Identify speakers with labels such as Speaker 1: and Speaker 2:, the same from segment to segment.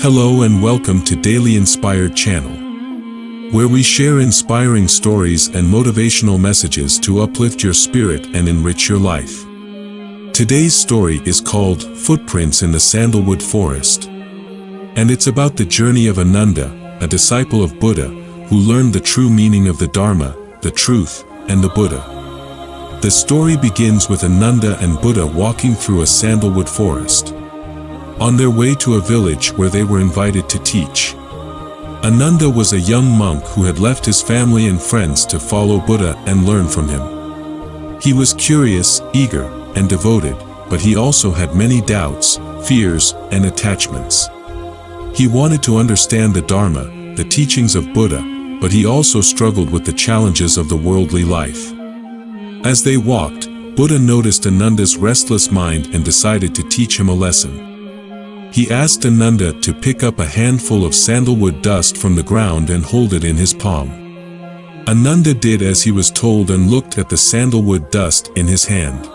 Speaker 1: Hello and welcome to Daily Inspired Channel, where we share inspiring stories and motivational messages to uplift your spirit and enrich your life. Today's story is called Footprints in the Sandalwood Forest, and it's about the journey of Ananda, a disciple of Buddha, who learned the true meaning of the Dharma, the truth, and the Buddha. The story begins with Ananda and Buddha walking through a sandalwood forest, on their way to a village where they were invited to teach. Ananda was a young monk who had left his family and friends to follow Buddha and learn from him. He was curious, eager, and devoted, but he also had many doubts, fears, and attachments. He wanted to understand the Dharma, the teachings of Buddha, but he also struggled with the challenges of the worldly life. As they walked, Buddha noticed Ananda's restless mind and decided to teach him a lesson. He asked Ananda to pick up a handful of sandalwood dust from the ground and hold it in his palm. Ananda did as he was told and looked at the sandalwood dust in his hand.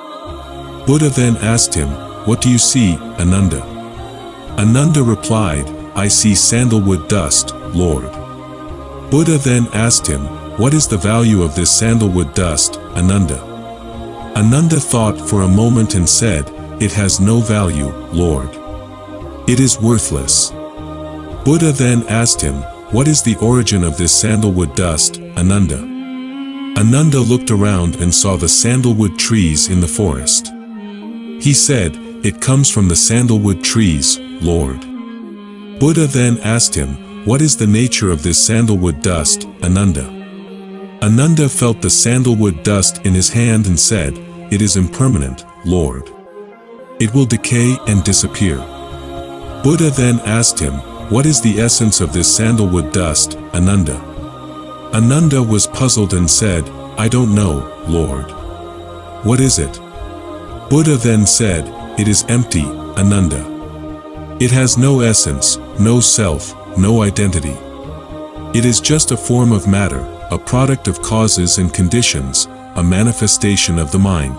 Speaker 1: Buddha then asked him, "What do you see, Ananda?" Ananda replied, "I see sandalwood dust, Lord." Buddha then asked him, "What is the value of this sandalwood dust, Ananda?" Ananda thought for a moment and said, "It has no value, Lord. It is worthless." Buddha then asked him, "What is the origin of this sandalwood dust, Ananda?" Ananda looked around and saw the sandalwood trees in the forest. He said, "It comes from the sandalwood trees, Lord." Buddha then asked him, "What is the nature of this sandalwood dust, Ananda?" Ananda felt the sandalwood dust in his hand and said, "It is impermanent, Lord. It will decay and disappear." Buddha then asked him, "What is the essence of this sandalwood dust, Ananda?" Ananda was puzzled and said, "I don't know, Lord. What is it?" Buddha then said, "It is empty, Ananda. It has no essence, no self, no identity. It is just a form of matter, a product of causes and conditions, a manifestation of the mind.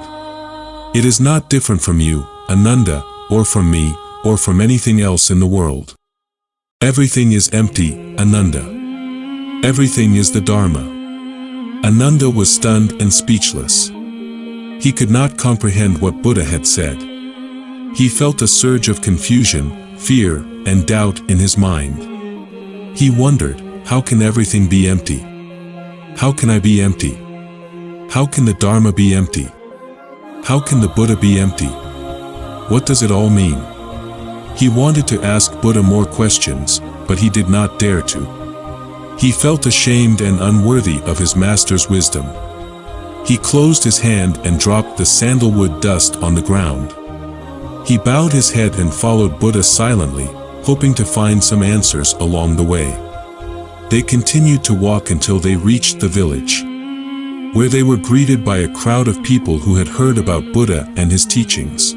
Speaker 1: It is not different from you, Ananda, or from me, or from anything else in the world. Everything is empty, Ananda. Everything is the Dharma." Ananda was stunned and speechless. He could not comprehend what Buddha had said. He felt a surge of confusion, fear, and doubt in his mind. He wondered, how can everything be empty? How can I be empty? How can the Dharma be empty? How can the Buddha be empty? What does it all mean? He wanted to ask Buddha more questions, but he did not dare to. He felt ashamed and unworthy of his master's wisdom. He closed his hand and dropped the sandalwood dust on the ground. He bowed his head and followed Buddha silently, hoping to find some answers along the way. They continued to walk until they reached the village, where they were greeted by a crowd of people who had heard about Buddha and his teachings.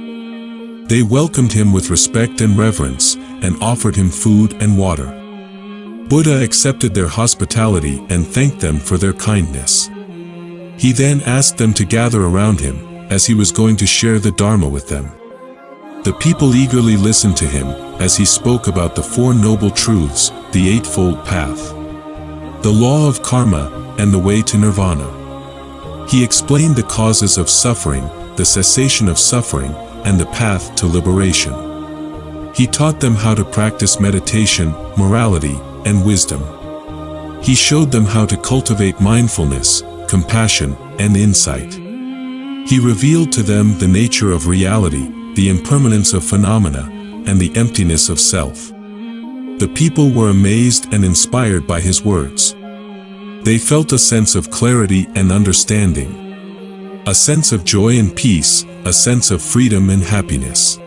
Speaker 1: They welcomed him with respect and reverence, and offered him food and water. Buddha accepted their hospitality and thanked them for their kindness. He then asked them to gather around him, as he was going to share the Dharma with them. The people eagerly listened to him, as he spoke about the Four Noble Truths, the Eightfold Path, the law of karma, and the way to nirvana. He explained the causes of suffering, the cessation of suffering, and the path to liberation. He taught them how to practice meditation, morality, and wisdom. He showed them how to cultivate mindfulness, compassion, and insight. He revealed to them the nature of reality, the impermanence of phenomena, and the emptiness of self. The people were amazed and inspired by his words. They felt a sense of clarity and understanding, a sense of joy and peace, a sense of freedom and happiness.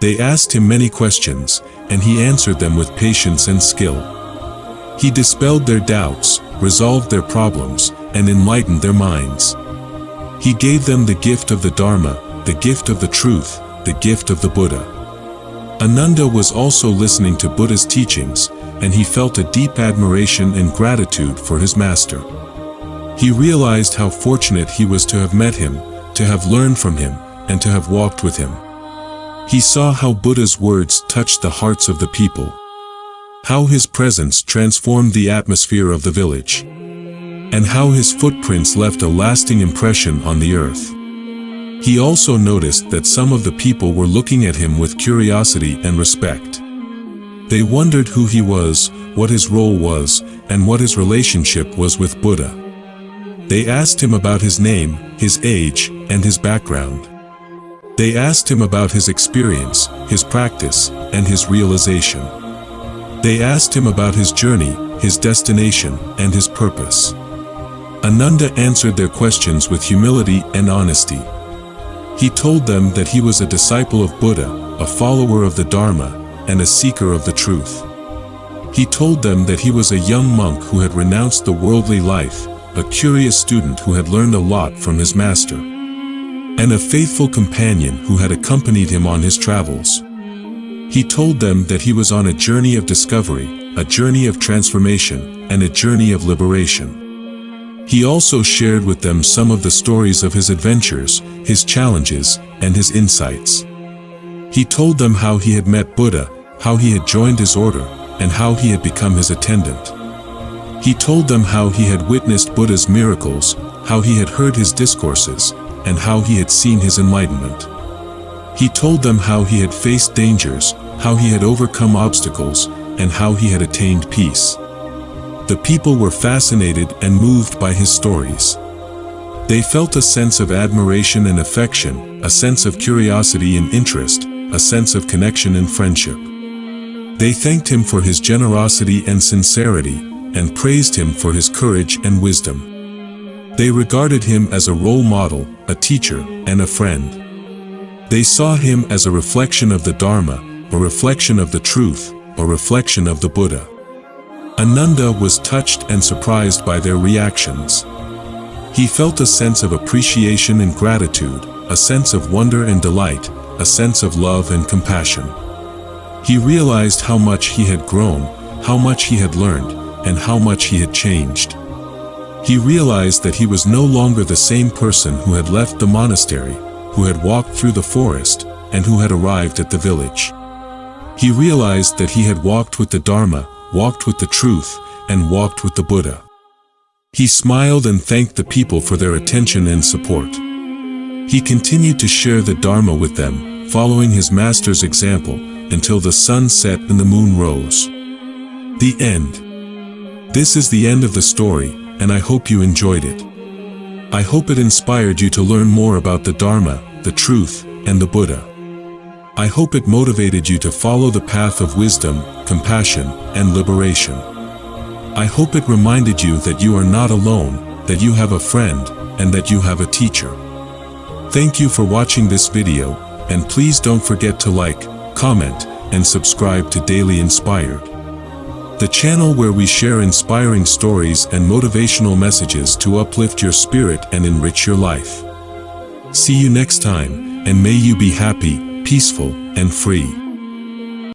Speaker 1: They asked him many questions, and he answered them with patience and skill. He dispelled their doubts, resolved their problems, and enlightened their minds. He gave them the gift of the Dharma, the gift of the truth, the gift of the Buddha. Ananda was also listening to Buddha's teachings, and he felt a deep admiration and gratitude for his master. He realized how fortunate he was to have met him, to have learned from him, and to have walked with him. He saw how Buddha's words touched the hearts of the people, how his presence transformed the atmosphere of the village, and how his footprints left a lasting impression on the earth. He also noticed that some of the people were looking at him with curiosity and respect. They wondered who he was, what his role was, and what his relationship was with Buddha. They asked him about his name, his age, and his background. They asked him about his experience, his practice, and his realization. They asked him about his journey, his destination, and his purpose. Ananda answered their questions with humility and honesty. He told them that he was a disciple of Buddha, a follower of the Dharma, and a seeker of the truth. He told them that he was a young monk who had renounced the worldly life, a curious student who had learned a lot from his master, and a faithful companion who had accompanied him on his travels. He told them that he was on a journey of discovery, a journey of transformation, and a journey of liberation. He also shared with them some of the stories of his adventures, his challenges, and his insights. He told them how he had met Buddha, how he had joined his order, and how he had become his attendant. He told them how he had witnessed Buddha's miracles, how he had heard his discourses, and how he had seen his enlightenment. He told them how he had faced dangers, how he had overcome obstacles, and how he had attained peace. The people were fascinated and moved by his stories. They felt a sense of admiration and affection, a sense of curiosity and interest, a sense of connection and friendship. They thanked him for his generosity and sincerity, and praised him for his courage and wisdom. They regarded him as a role model, a teacher, and a friend. They saw him as a reflection of the Dharma, a reflection of the truth, a reflection of the Buddha. Ananda was touched and surprised by their reactions. He felt a sense of appreciation and gratitude, a sense of wonder and delight, a sense of love and compassion. He realized how much he had grown, how much he had learned, and how much he had changed. He realized that he was no longer the same person who had left the monastery, who had walked through the forest, and who had arrived at the village. He realized that he had walked with the Dharma, walked with the truth, and walked with the Buddha. He smiled and thanked the people for their attention and support. He continued to share the Dharma with them, following his master's example, until the sun set and the moon rose. The end. This is the end of the story, and I hope you enjoyed it. I hope it inspired you to learn more about the Dharma, the truth, and the Buddha. I hope it motivated you to follow the path of wisdom, compassion, and liberation. I hope it reminded you that you are not alone, that you have a friend, and that you have a teacher. Thank you for watching this video, and please don't forget to like, comment, and subscribe to Daily Inspired, the channel where we share inspiring stories and motivational messages to uplift your spirit and enrich your life. See you next time, and may you be happy, peaceful, and free.